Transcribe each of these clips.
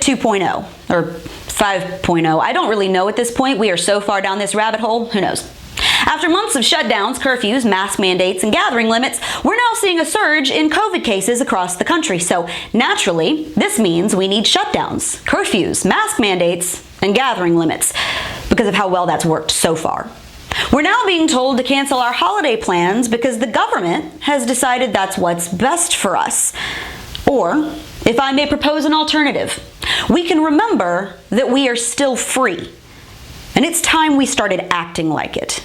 2.0 or 5.0. I don't really know at this point. We are so far down this rabbit hole, who knows? After months of shutdowns, curfews, mask mandates, and gathering limits, we're now seeing a surge in COVID cases across the country. So naturally, this means we need shutdowns, curfews, mask mandates, and gathering limits because of how well that's worked so far. We're now being told to cancel our holiday plans because the government has decided that's what's best for us. Or, if I may propose an alternative, we can remember that we are still free, and it's time we started acting like it.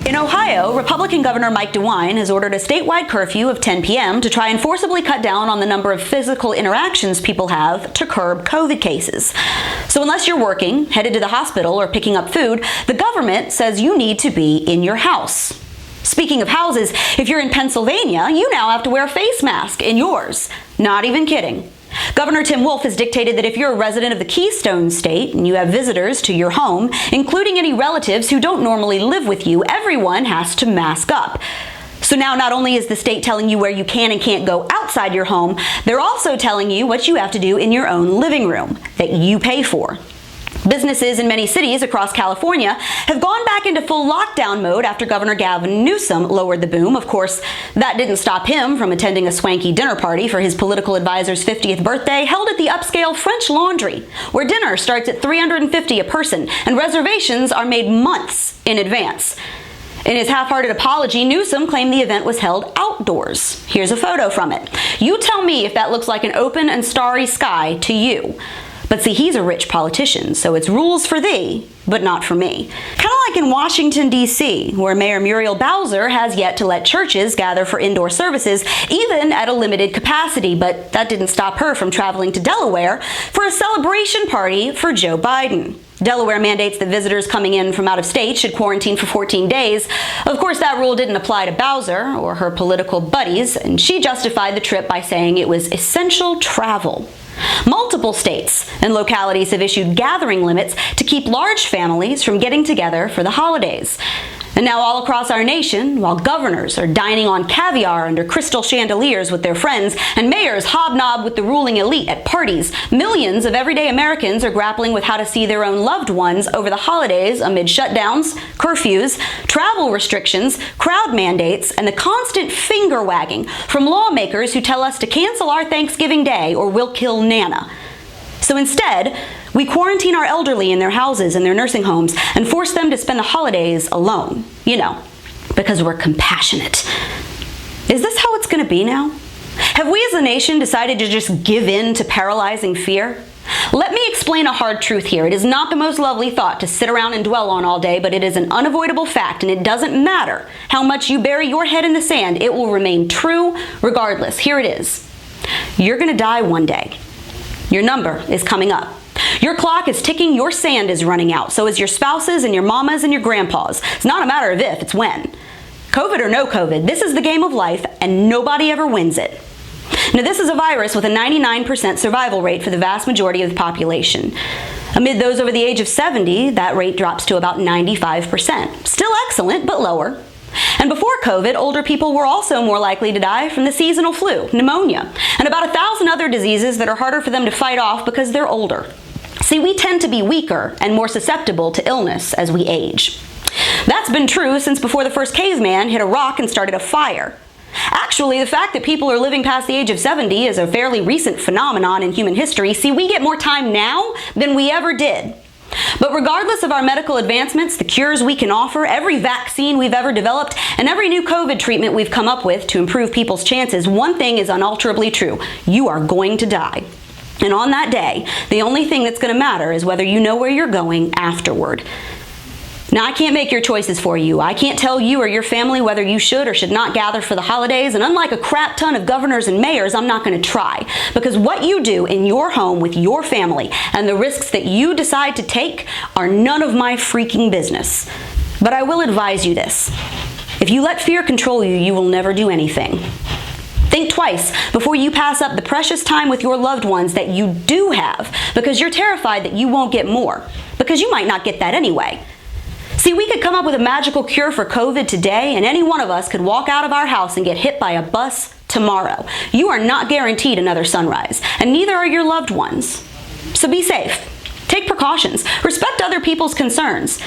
In Ohio, Republican Governor Mike DeWine has ordered a statewide curfew of 10 p.m. to try and forcibly cut down on the number of physical interactions people have to curb COVID cases. So unless you're working, headed to the hospital, or picking up food, the government says you need to be in your house. Speaking of houses, if you're in Pennsylvania, you now have to wear a face mask in yours. Not even kidding. Governor Tim Wolf has dictated that if you're a resident of the Keystone State and you have visitors to your home, including any relatives who don't normally live with you, everyone has to mask up. So now not only is the state telling you where you can and can't go outside your home, they're also telling you what you have to do in your own living room that you pay for. Businesses in many cities across California have gone back into full lockdown mode after Governor Gavin Newsom lowered the boom. Of course, that didn't stop him from attending a swanky dinner party for his political advisor's 50th birthday held at the upscale French Laundry, where dinner starts at $350 a person and reservations are made months in advance. In his half-hearted apology, Newsom claimed the event was held outdoors. Here's a photo from it. You tell me if that looks like an open and starry sky to you. But see, he's a rich politician, so it's rules for thee, but not for me. Kind of like in Washington, D.C., where Mayor Muriel Bowser has yet to let churches gather for indoor services, even at a limited capacity, but that didn't stop her from traveling to Delaware for a celebration party for Joe Biden. Delaware mandates that visitors coming in from out of state should quarantine for 14 days. Of course, that rule didn't apply to Bowser or her political buddies, and she justified the trip by saying it was essential travel. Multiple states and localities have issued gathering limits to keep large families from getting together for the holidays. And now all across our nation, while governors are dining on caviar under crystal chandeliers with their friends and mayors hobnob with the ruling elite at parties, millions of everyday Americans are grappling with how to see their own loved ones over the holidays amid shutdowns, curfews, travel restrictions, crowd mandates, and the constant finger wagging from lawmakers who tell us to cancel our Thanksgiving Day or we'll kill Nana. So instead, we quarantine our elderly in their houses and their nursing homes and force them to spend the holidays alone, because we're compassionate. Is this how it's going to be now? Have we as a nation decided to just give in to paralyzing fear? Let me explain a hard truth here. It is not the most lovely thought to sit around and dwell on all day, but it is an unavoidable fact, and it doesn't matter how much you bury your head in the sand. It will remain true regardless. Here it is. You're going to die one day. Your number is coming up. Your clock is ticking, your sand is running out. So is your spouses and your mamas and your grandpas. It's not a matter of if, it's when. COVID or no COVID, this is the game of life and nobody ever wins it. Now this is a virus with a 99% survival rate for the vast majority of the population. Amid those over the age of 70, that rate drops to about 95%. Still excellent, but lower. And before COVID, older people were also more likely to die from the seasonal flu, pneumonia, and about 1,000 other diseases that are harder for them to fight off because they're older. See, we tend to be weaker and more susceptible to illness as we age. That's been true since before the first caveman hit a rock and started a fire. Actually, the fact that people are living past the age of 70 is a fairly recent phenomenon in human history. See, we get more time now than we ever did. But regardless of our medical advancements, the cures we can offer, every vaccine we've ever developed, and every new COVID treatment we've come up with to improve people's chances, one thing is unalterably true. You are going to die. And on that day, the only thing that's going to matter is whether you know where you're going afterward. Now, I can't make your choices for you. I can't tell you or your family whether you should or should not gather for the holidays, and unlike a crap ton of governors and mayors, I'm not going to try. Because what you do in your home with your family and the risks that you decide to take are none of my freaking business. But I will advise you this. If you let fear control you, you will never do anything. Think twice before you pass up the precious time with your loved ones that you do have, because you're terrified that you won't get more, because you might not get that anyway. See, we could come up with a magical cure for COVID today, and any one of us could walk out of our house and get hit by a bus tomorrow. You are not guaranteed another sunrise, and neither are your loved ones. So be safe. Take precautions. Respect other people's concerns.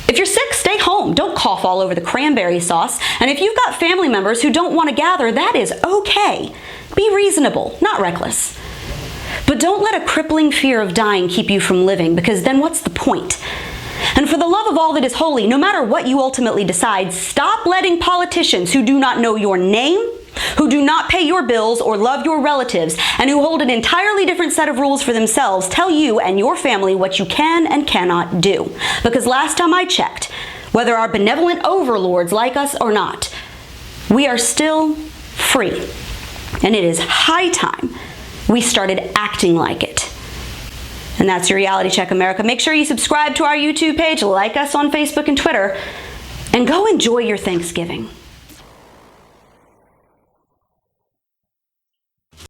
If you're sick, stay home. Don't cough all over the cranberry sauce. And if you've got family members who don't want to gather, that is okay. Be reasonable, not reckless. But don't let a crippling fear of dying keep you from living, because then what's the point? And for the love of all that is holy, no matter what you ultimately decide, stop letting politicians who do not know your name, who do not pay your bills or love your relatives, and who hold an entirely different set of rules for themselves tell you and your family what you can and cannot do. Because last time I checked, whether our benevolent overlords like us or not, we are still free. And it is high time we started acting like it. And that's your Reality Check, America. Make sure you subscribe to our YouTube page, like us on Facebook and Twitter, and go enjoy your Thanksgiving.